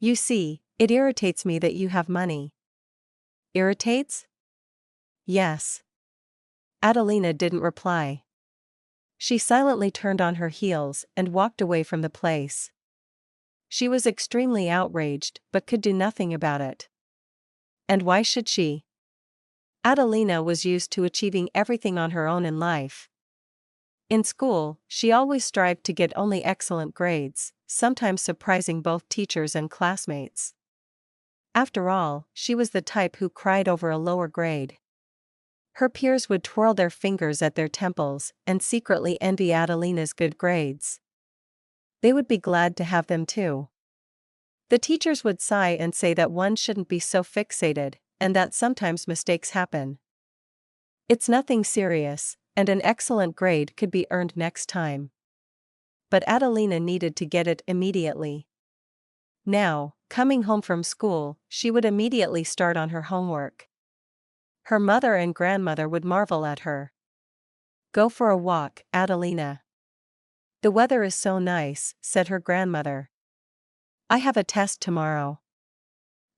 You see, it irritates me that you have money. Irritates? Yes. Adelina didn't reply. She silently turned on her heels and walked away from the place. She was extremely outraged but could do nothing about it. And why should she? Adelina was used to achieving everything on her own in life. In school, she always strived to get only excellent grades, sometimes surprising both teachers and classmates. After all, she was the type who cried over a lower grade. Her peers would twirl their fingers at their temples and secretly envy Adelina's good grades. They would be glad to have them too. The teachers would sigh and say that one shouldn't be so fixated, and that sometimes mistakes happen. It's nothing serious, and an excellent grade could be earned next time. But Adelina needed to get it immediately. Now, coming home from school, she would immediately start on her homework. Her mother and grandmother would marvel at her. Go for a walk, Adelina. The weather is so nice, said her grandmother. I have a test tomorrow.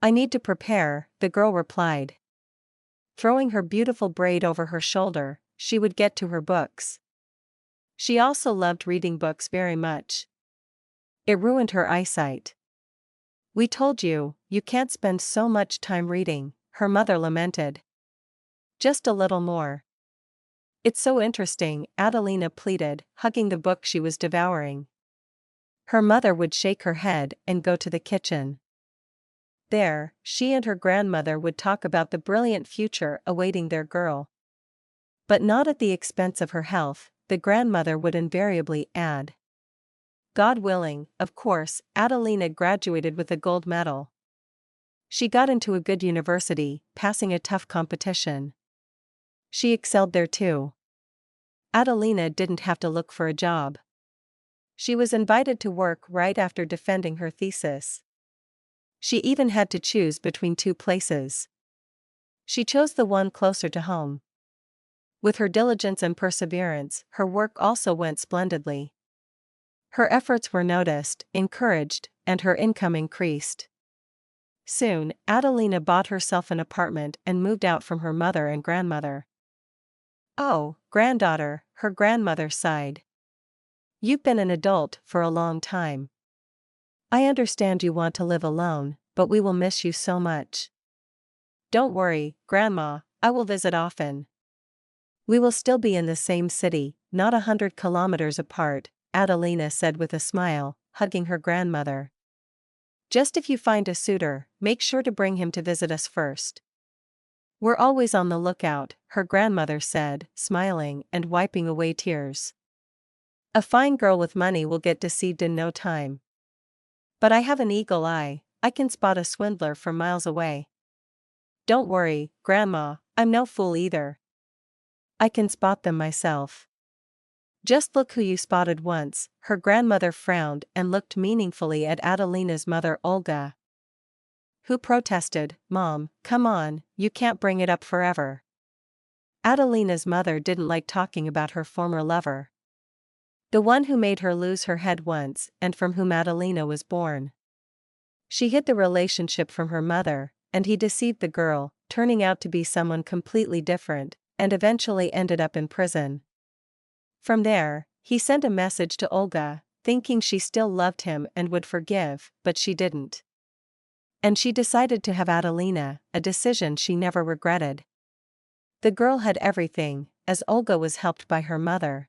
I need to prepare, the girl replied. Throwing her beautiful braid over her shoulder, she would get to her books. She also loved reading books very much. It ruined her eyesight. We told you, you can't spend so much time reading, her mother lamented. Just a little more. It's so interesting, Adelina pleaded, hugging the book she was devouring. Her mother would shake her head and go to the kitchen. There, she and her grandmother would talk about the brilliant future awaiting their girl. But not at the expense of her health, the grandmother would invariably add. God willing, of course, Adelina graduated with a gold medal. She got into a good university, passing a tough competition. She excelled there too. Adelina didn't have to look for a job. She was invited to work right after defending her thesis. She even had to choose between two places. She chose the one closer to home. With her diligence and perseverance, her work also went splendidly. Her efforts were noticed, encouraged, and her income increased. Soon, Adelina bought herself an apartment and moved out from her mother and grandmother. Oh, granddaughter, her grandmother sighed. You've been an adult for a long time. I understand you want to live alone, but we will miss you so much. Don't worry, Grandma, I will visit often. We will still be in the same city, not 100 kilometers apart, Adelina said with a smile, hugging her grandmother. Just if you find a suitor, make sure to bring him to visit us first. We're always on the lookout, her grandmother said, smiling and wiping away tears. A fine girl with money will get deceived in no time. But I have an eagle eye, I can spot a swindler from miles away. Don't worry, Grandma, I'm no fool either. I can spot them myself. Just look who you spotted once, her grandmother frowned and looked meaningfully at Adelina's mother Olga. Who protested, Mom, come on, you can't bring it up forever. Adelina's mother didn't like talking about her former lover. The one who made her lose her head once and from whom Adelina was born. She hid the relationship from her mother, and he deceived the girl, turning out to be someone completely different, and eventually ended up in prison. From there, he sent a message to Olga, thinking she still loved him and would forgive, but she didn't. And she decided to have Adelina, a decision she never regretted. The girl had everything, as Olga was helped by her mother.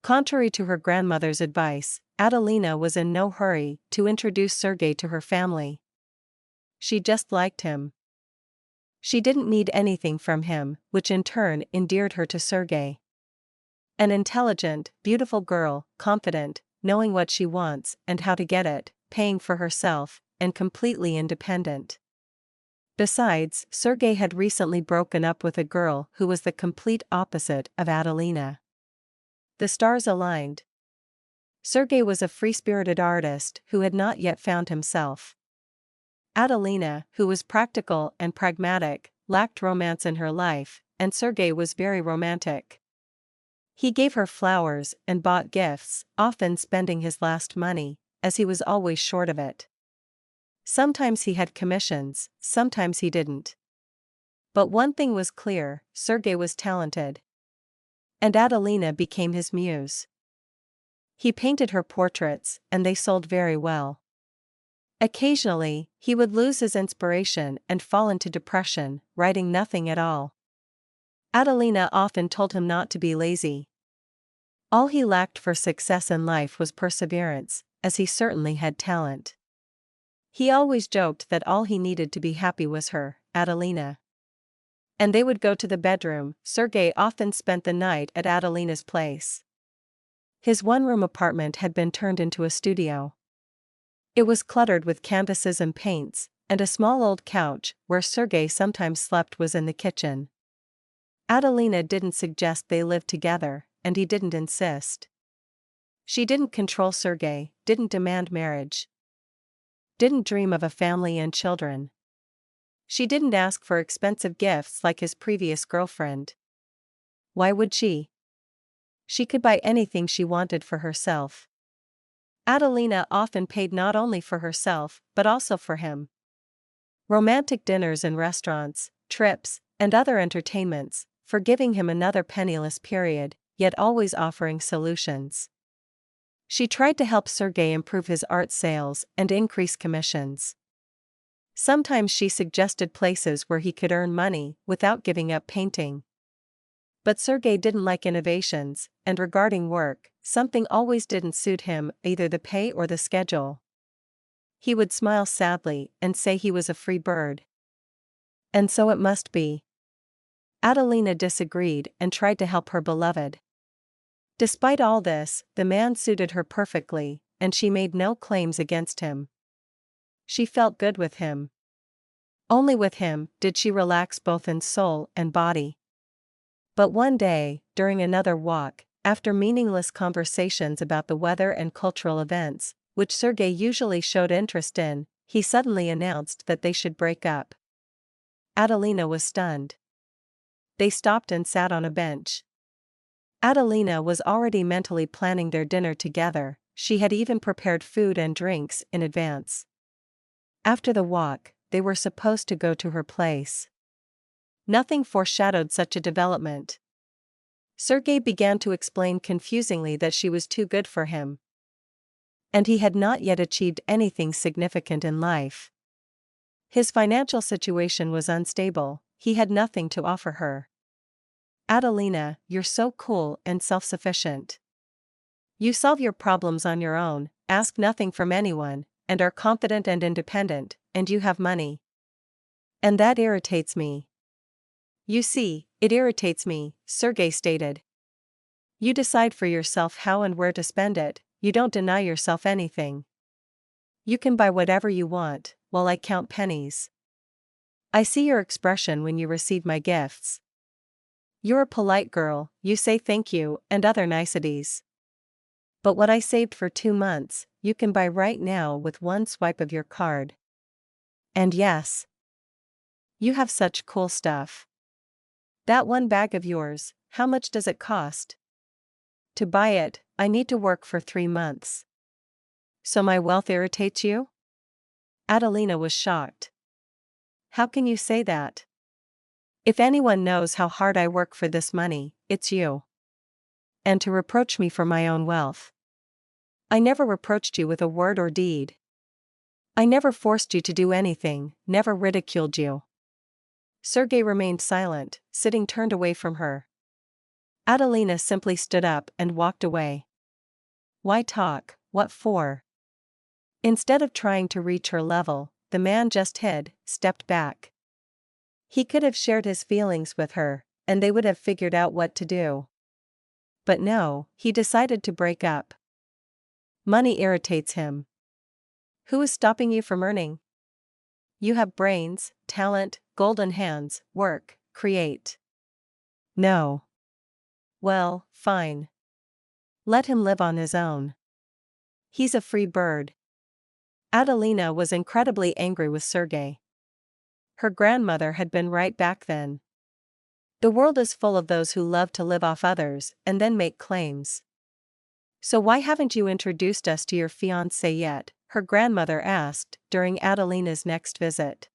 Contrary to her grandmother's advice, Adelina was in no hurry to introduce Sergey to her family. She just liked him. She didn't need anything from him, which in turn endeared her to Sergey. An intelligent, beautiful girl, confident, knowing what she wants and how to get it, paying for herself, and completely independent. Besides, Sergey had recently broken up with a girl who was the complete opposite of Adelina. The stars aligned. Sergey was a free-spirited artist who had not yet found himself. Adelina, who was practical and pragmatic, lacked romance in her life, and Sergey was very romantic. He gave her flowers and bought gifts, often spending his last money, as he was always short of it. Sometimes he had commissions, sometimes he didn't. But one thing was clear, Sergey was talented. And Adelina became his muse. He painted her portraits, and they sold very well. Occasionally, he would lose his inspiration and fall into depression, writing nothing at all. Adelina often told him not to be lazy. All he lacked for success in life was perseverance, as he certainly had talent. He always joked that all he needed to be happy was her, Adelina. And they would go to the bedroom. Sergey often spent the night at Adelina's place. His one-room apartment had been turned into a studio. It was cluttered with canvases and paints, and a small old couch, where Sergey sometimes slept, was in the kitchen. Adelina didn't suggest they live together, and he didn't insist. She didn't control Sergey, didn't demand marriage. Didn't dream of a family and children. She didn't ask for expensive gifts like his previous girlfriend. Why would she? She could buy anything she wanted for herself. Adelina often paid not only for herself, but also for him. Romantic dinners in restaurants, trips, and other entertainments, for giving him another penniless period, yet always offering solutions. She tried to help Sergey improve his art sales and increase commissions. Sometimes she suggested places where he could earn money without giving up painting. But Sergey didn't like innovations, and regarding work, something always didn't suit him, either the pay or the schedule. He would smile sadly and say he was a free bird. And so it must be. Adelina disagreed and tried to help her beloved. Despite all this, the man suited her perfectly, and she made no claims against him. She felt good with him. Only with him did she relax both in soul and body. But one day, during another walk, after meaningless conversations about the weather and cultural events, which Sergey usually showed interest in, he suddenly announced that they should break up. Adelina was stunned. They stopped and sat on a bench. Adelina was already mentally planning their dinner together. She had even prepared food and drinks in advance. After the walk, they were supposed to go to her place. Nothing foreshadowed such a development. Sergey began to explain confusingly that she was too good for him. And he had not yet achieved anything significant in life. His financial situation was unstable, he had nothing to offer her. Adelina, you're so cool and self-sufficient. You solve your problems on your own, ask nothing from anyone, and are confident and independent, and you have money. And that irritates me. You see, it irritates me, Sergey stated. You decide for yourself how and where to spend it, you don't deny yourself anything. You can buy whatever you want, while I count pennies. I see your expression when you receive my gifts. You're a polite girl, you say thank you and other niceties. But what I saved for 2 months, you can buy right now with one swipe of your card. And yes, you have such cool stuff. That one bag of yours, how much does it cost? To buy it, I need to work for 3 months. So my wealth irritates you? Adelina was shocked. How can you say that? If anyone knows how hard I work for this money, it's you. And to reproach me for my own wealth. I never reproached you with a word or deed. I never forced you to do anything, never ridiculed you. Sergey remained silent, sitting turned away from her. Adelina simply stood up and walked away. Why talk, what for? Instead of trying to reach her level, the man just hid, stepped back. He could have shared his feelings with her, and they would have figured out what to do. But no, he decided to break up. Money irritates him. Who is stopping you from earning? You have brains, talent, golden hands, work, create. No. Well, fine. Let him live on his own. He's a free bird. Adelina was incredibly angry with Sergey. Her grandmother had been right back then. The world is full of those who love to live off others and then make claims. So why haven't you introduced us to your fiancé yet? her grandmother asked during Adelina's next visit.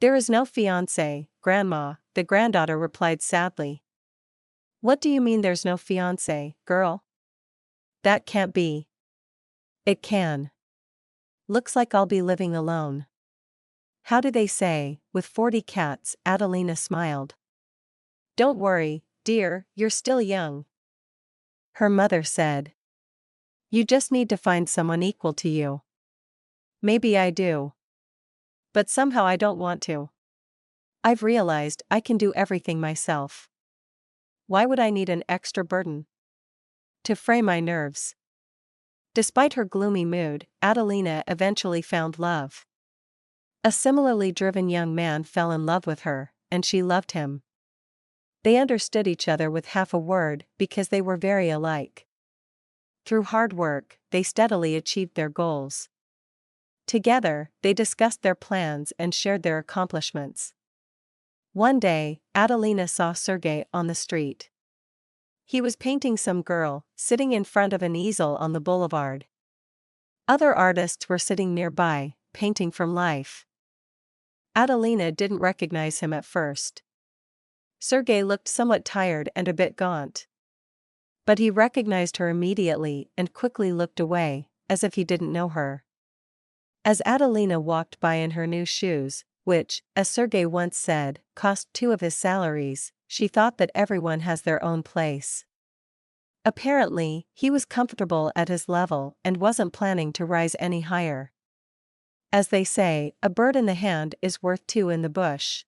There is no fiancé, Grandma, the granddaughter replied sadly. What do you mean there's no fiancé, girl? That can't be. It can. Looks like I'll be living alone. How do they say, with 40 cats? Adelina smiled. Don't worry, dear, you're still young. Her mother said. You just need to find someone equal to you. Maybe I do. But somehow I don't want to. I've realized I can do everything myself. Why would I need an extra burden to fray my nerves? Despite her gloomy mood, Adelina eventually found love. A similarly driven young man fell in love with her, and she loved him. They understood each other with half a word because they were very alike. Through hard work, they steadily achieved their goals. Together, they discussed their plans and shared their accomplishments. One day, Adelina saw Sergey on the street. He was painting some girl, sitting in front of an easel on the boulevard. Other artists were sitting nearby, painting from life. Adelina didn't recognize him at first. Sergey looked somewhat tired and a bit gaunt. But he recognized her immediately and quickly looked away, as if he didn't know her. As Adelina walked by in her new shoes, which, as Sergey once said, cost 2 of his salaries, she thought that everyone has their own place. Apparently, he was comfortable at his level and wasn't planning to rise any higher. As they say, a bird in the hand is worth 2 in the bush.